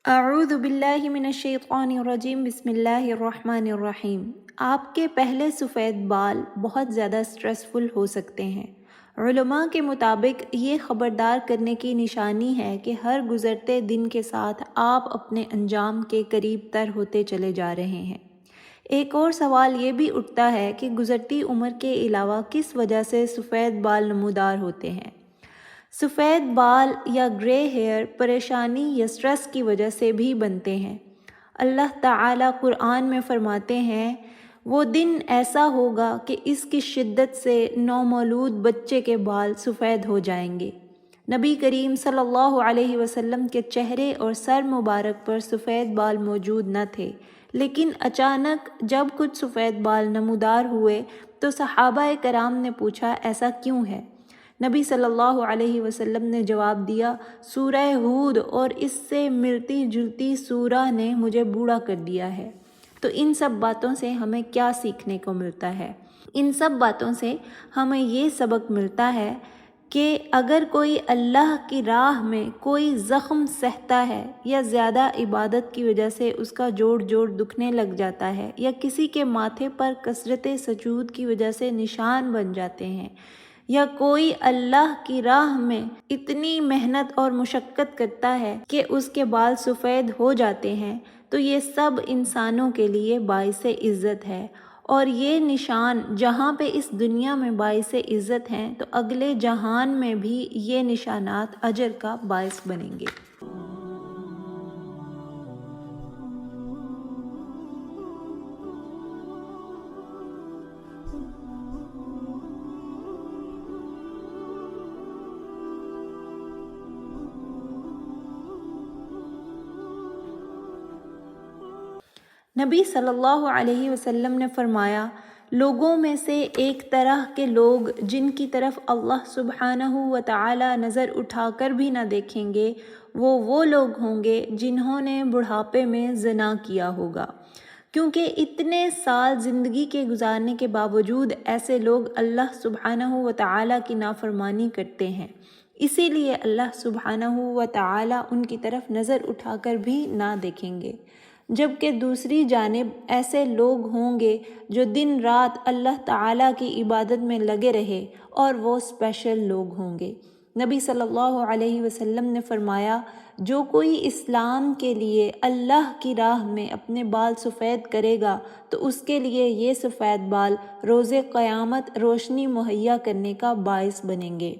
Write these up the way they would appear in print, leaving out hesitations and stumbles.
اعوذ باللہ من الشیطان الرجیم، بسم اللہ الرحمن الرحیم۔ آپ کے پہلے سفید بال بہت زیادہ سٹریسفل ہو سکتے ہیں۔ علماء کے مطابق یہ خبردار کرنے کی نشانی ہے کہ ہر گزرتے دن کے ساتھ آپ اپنے انجام کے قریب تر ہوتے چلے جا رہے ہیں۔ ایک اور سوال یہ بھی اٹھتا ہے کہ گزرتی عمر کے علاوہ کس وجہ سے سفید بال نمودار ہوتے ہیں؟ سفید بال یا گرے ہیئر پریشانی یا سٹریس کی وجہ سے بھی بنتے ہیں۔ اللہ تعالیٰ قرآن میں فرماتے ہیں، وہ دن ایسا ہوگا کہ اس کی شدت سے نومولود بچے کے بال سفید ہو جائیں گے۔ نبی کریم صلی اللہ علیہ وسلم کے چہرے اور سر مبارک پر سفید بال موجود نہ تھے، لیکن اچانک جب کچھ سفید بال نمودار ہوئے تو صحابہ کرام نے پوچھا، ایسا کیوں ہے؟ نبی صلی اللہ علیہ وسلم نے جواب دیا، سورہ ہود اور اس سے ملتی جلتی سورہ نے مجھے بوڑھا کر دیا ہے۔ تو ان سب باتوں سے ہمیں کیا سیکھنے کو ملتا ہے؟ ان سب باتوں سے ہمیں یہ سبق ملتا ہے کہ اگر کوئی اللہ کی راہ میں کوئی زخم سہتا ہے یا زیادہ عبادت کی وجہ سے اس کا جوڑ دکھنے لگ جاتا ہے، یا کسی کے ماتھے پر کثرت سجود کی وجہ سے نشان بن جاتے ہیں، یا کوئی اللہ کی راہ میں اتنی محنت اور مشقت کرتا ہے کہ اس کے بال سفید ہو جاتے ہیں، تو یہ سب انسانوں کے لیے باعث عزت ہے، اور یہ نشان جہاں پہ اس دنیا میں باعث عزت ہیں تو اگلے جہان میں بھی یہ نشانات اجر کا باعث بنیں گے۔ نبی صلی اللہ علیہ وسلم نے فرمایا، لوگوں میں سے ایک طرح کے لوگ جن کی طرف اللہ سبحانہ و تعالی نظر اٹھا کر بھی نہ دیکھیں گے، وہ لوگ ہوں گے جنہوں نے بڑھاپے میں زنا کیا ہوگا، کیونکہ اتنے سال زندگی کے گزارنے کے باوجود ایسے لوگ اللہ سبحانہ و تعالی کی نافرمانی کرتے ہیں، اسی لیے اللہ سبحانہ و تعالی ان کی طرف نظر اٹھا کر بھی نہ دیکھیں گے۔ جبکہ دوسری جانب ایسے لوگ ہوں گے جو دن رات اللہ تعالیٰ کی عبادت میں لگے رہے، اور وہ اسپیشل لوگ ہوں گے۔ نبی صلی اللہ علیہ وسلم نے فرمایا، جو کوئی اسلام کے لیے اللہ کی راہ میں اپنے بال سفید کرے گا تو اس کے لیے یہ سفید بال روز قیامت روشنی مہیا کرنے کا باعث بنیں گے۔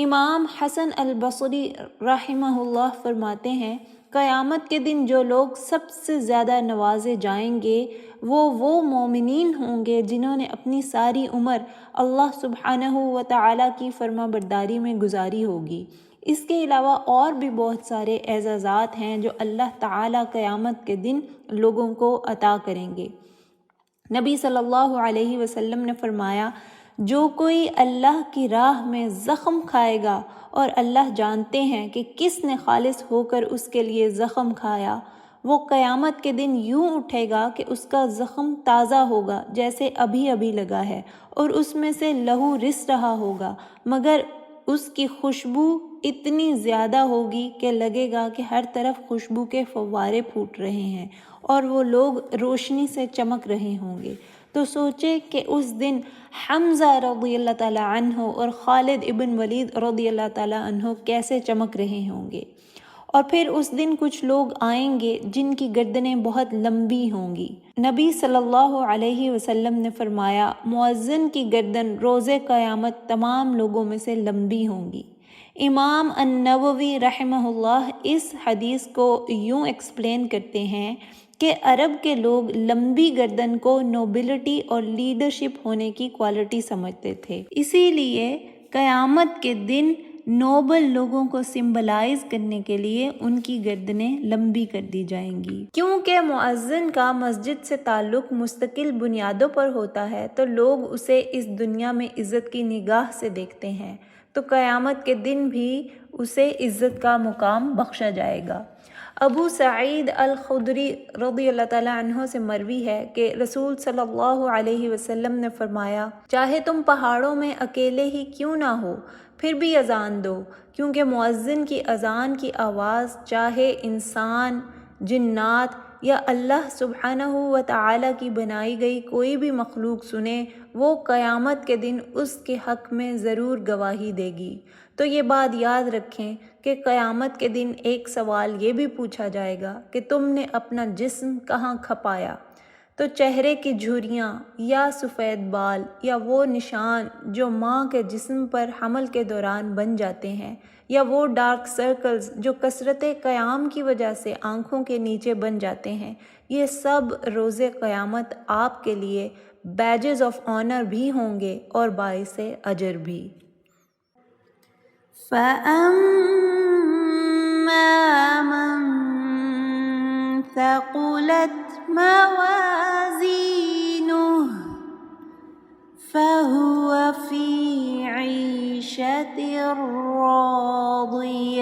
امام حسن البصری رحمہ اللہ فرماتے ہیں، قیامت کے دن جو لوگ سب سے زیادہ نوازے جائیں گے وہ مومنین ہوں گے جنہوں نے اپنی ساری عمر اللہ سبحانہ و تعالیٰ کی فرما برداری میں گزاری ہوگی۔ اس کے علاوہ اور بھی بہت سارے اعزازات ہیں جو اللہ تعالیٰ قیامت کے دن لوگوں کو عطا کریں گے۔ نبی صلی اللہ علیہ وسلم نے فرمایا، جو کوئی اللہ کی راہ میں زخم کھائے گا اور اللہ جانتے ہیں کہ کس نے خالص ہو کر اس کے لیے زخم کھایا، وہ قیامت کے دن یوں اٹھے گا کہ اس کا زخم تازہ ہوگا جیسے ابھی لگا ہے، اور اس میں سے لہو رس رہا ہوگا، مگر اس کی خوشبو اتنی زیادہ ہوگی کہ لگے گا کہ ہر طرف خوشبو کے فوارے پھوٹ رہے ہیں اور وہ لوگ روشنی سے چمک رہے ہوں گے۔ تو سوچے کہ اس دن حمزہ رضی اللہ تعالیٰ عنہ اور خالد ابن ولید رضی اللہ تعالیٰ عنہ کیسے چمک رہے ہوں گے۔ اور پھر اس دن کچھ لوگ آئیں گے جن کی گردنیں بہت لمبی ہوں گی۔ نبی صلی اللہ علیہ وسلم نے فرمایا، مؤذن کی گردن روز قیامت تمام لوگوں میں سے لمبی ہوں گی۔ امام النووی رحمہ اللہ اس حدیث کو یوں ایکسپلین کرتے ہیں کہ عرب کے لوگ لمبی گردن کو نوبلٹی اور لیڈرشپ ہونے کی کوالٹی سمجھتے تھے، اسی لیے قیامت کے دن نوبل لوگوں کو سمبلائز کرنے کے لیے ان کی گردنیں لمبی کر دی جائیں گی۔ کیونکہ مؤذن کا مسجد سے تعلق مستقل بنیادوں پر ہوتا ہے تو لوگ اسے اس دنیا میں عزت کی نگاہ سے دیکھتے ہیں، تو قیامت کے دن بھی اسے عزت کا مقام بخشا جائے گا۔ ابو سعید الخدری رضی اللہ تعالیٰ عنہ سے مروی ہے کہ رسول صلی اللہ علیہ وسلم نے فرمایا، چاہے تم پہاڑوں میں اکیلے ہی کیوں نہ ہو، پھر بھی اذان دو، کیونکہ مؤذن کی اذان کی آواز چاہے انسان، جنات یا اللہ سبحانہ و تعالی کی بنائی گئی کوئی بھی مخلوق سنے، وہ قیامت کے دن اس کے حق میں ضرور گواہی دے گی۔ تو یہ بات یاد رکھیں کہ قیامت کے دن ایک سوال یہ بھی پوچھا جائے گا کہ تم نے اپنا جسم کہاں کھپایا؟ تو چہرے کی جھریاں یا سفید بال یا وہ نشان جو ماں کے جسم پر حمل کے دوران بن جاتے ہیں، یا وہ ڈارک سرکلز جو کثرت قیام کی وجہ سے آنکھوں کے نیچے بن جاتے ہیں، یہ سب روز قیامت آپ کے لیے بیجز آف آنر بھی ہوں گے اور باعث اجر بھی۔ فَأَمَّا مَن ثَقُلَتْ مَوَازِينُهُ فَهُوَ فِي عِيشَةٍ رَاضِيَةٍ